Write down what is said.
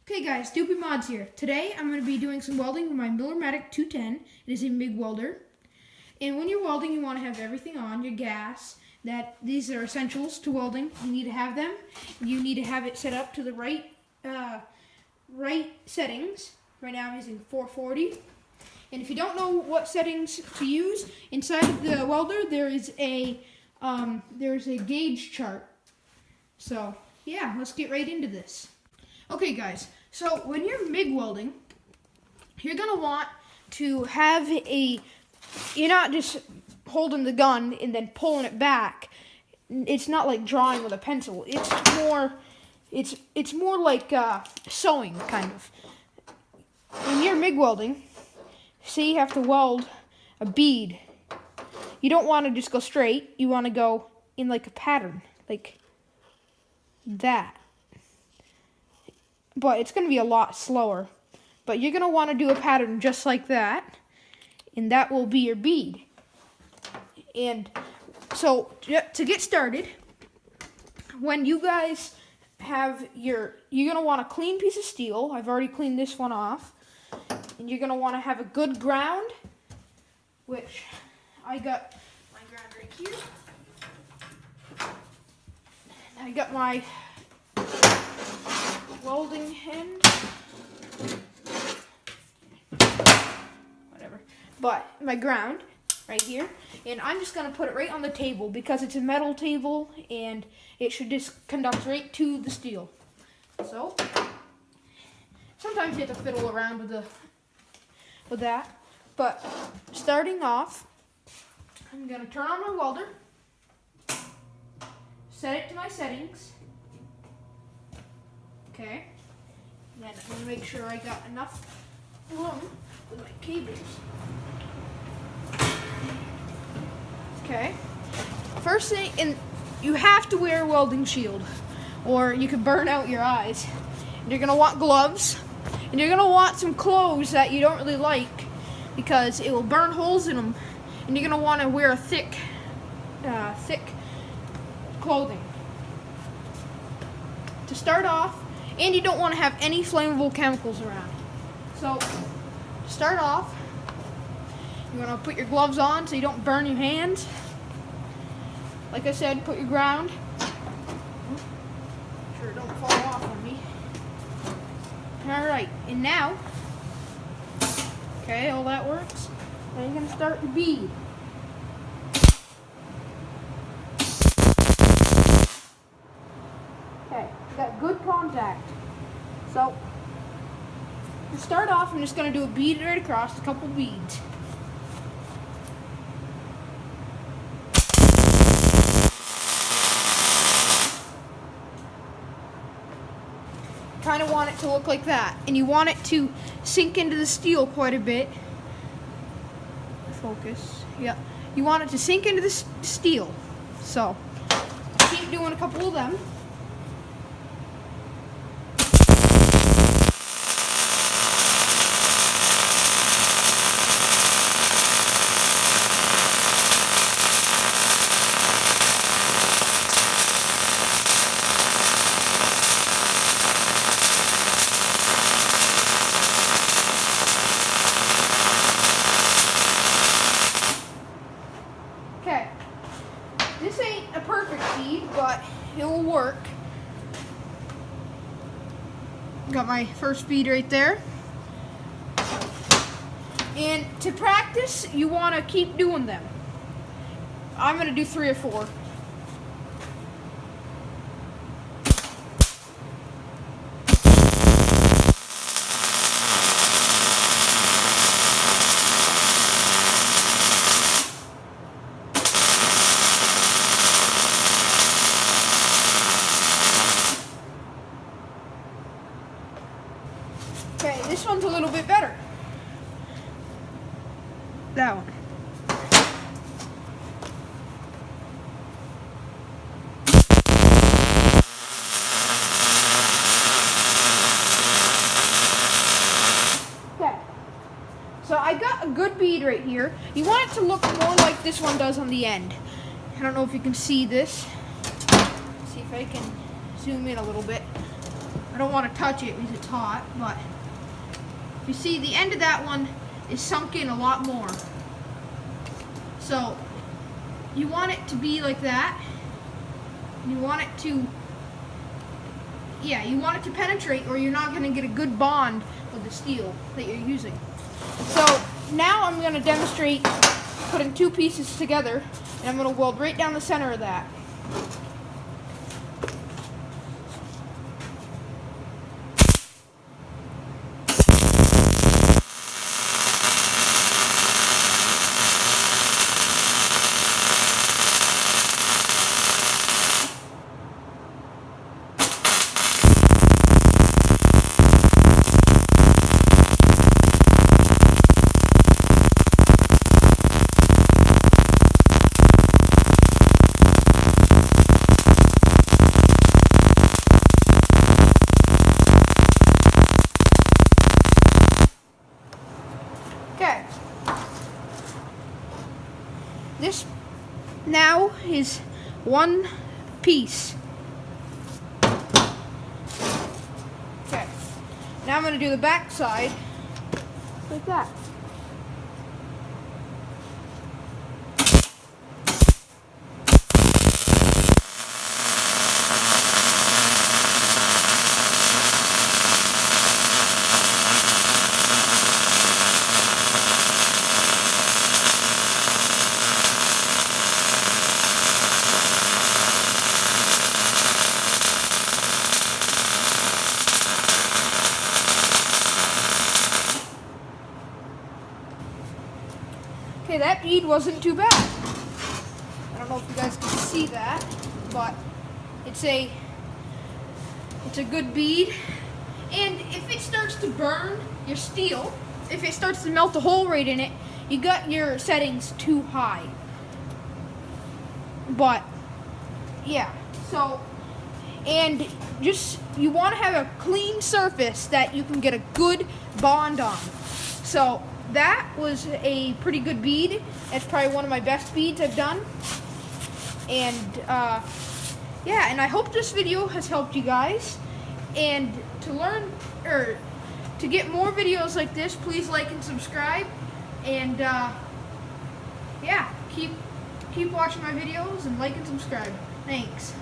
Okay guys, Doopy Mods here. Today I'm going to be doing some welding with my Miller-Matic 210. It is a MIG welder. And when you're welding, you want to have everything on, your gas. These are essentials to welding. You need to have them. You need to have it set up to the right settings. Right now I'm using 440. And if you don't know what settings to use, inside of the welder there's a gauge chart. So yeah, let's get right into this. Okay guys, so when you're MIG welding, you're going to want to have you're not just holding the gun and then pulling it back. It's not like drawing with a pencil. It's more like sewing, kind of. When you're MIG welding, say you have to weld a bead. You don't want to just go straight. You want to go in like a pattern, like that. But it's going to be a lot slower. But you're going to want to do a pattern just like that, and that will be your bead. And so to get started, when you guys have you're going to want a clean piece of steel. I've already cleaned this one off. And you're going to want to have a good ground, which I got my ground right here. I got my welding end, whatever, but my ground right here, and I'm just going to put it right on the table because it's a metal table and it should just conduct right to the steel. So sometimes you have to fiddle around with that, but starting off, I'm going to turn on my welder, set it to my settings. Okay, and then I'm going to make sure I got enough room with my cables. Okay, first thing, and you have to wear a welding shield or you could burn out your eyes. And you're going to want gloves, and you're going to want some clothes that you don't really like because it will burn holes in them, and you're going to want to wear a thick clothing. To start off, and you don't want to have any flammable chemicals around. So, to start off, you want to put your gloves on so you don't burn your hands. Like I said, put your ground. Make sure it don't fall off on me. Alright, and now, okay, all that works. Now you're going to start your bead. Okay, got good contact. So, to start off, I'm just going to do a bead right across, a couple beads. Kind of want it to look like that, and you want it to sink into the steel quite a bit. Focus, yeah. You want it to sink into the steel. So, keep doing a couple of them. Okay, this ain't a perfect bead, but it will work. Got my first bead right there. And to practice, you want to keep doing them. I'm going to do 3 or 4. Okay, this one's a little bit better. That one. Okay, so I got a good bead right here. You want it to look more like this one does on the end. I don't know if you can see this. See if I can zoom in a little bit. I don't want to touch it because it's hot, but you see the end of that one is sunk in a lot more. So you want it to be like that. You want it to, you want it to penetrate, or you're not going to get a good bond with the steel that you're using. So now I'm going to demonstrate putting two pieces together, and I'm going to weld right down the center of that. Okay. This now is one piece. Okay. Now I'm going to do the back side like that. Okay, that bead wasn't too bad. I don't know if you guys can see that, but it's a good bead. And if it starts to burn your steel, if it starts to melt a hole right in it, you got your settings too high. But yeah, so, and just, you want to have a clean surface that you can get a good bond on. So that was a pretty good bead. It's probably one of my best beads I've done. And yeah, and I hope this video has helped you guys. And to learn, or to get more videos like this, please like and subscribe. And yeah, keep watching my videos and like and subscribe. Thanks.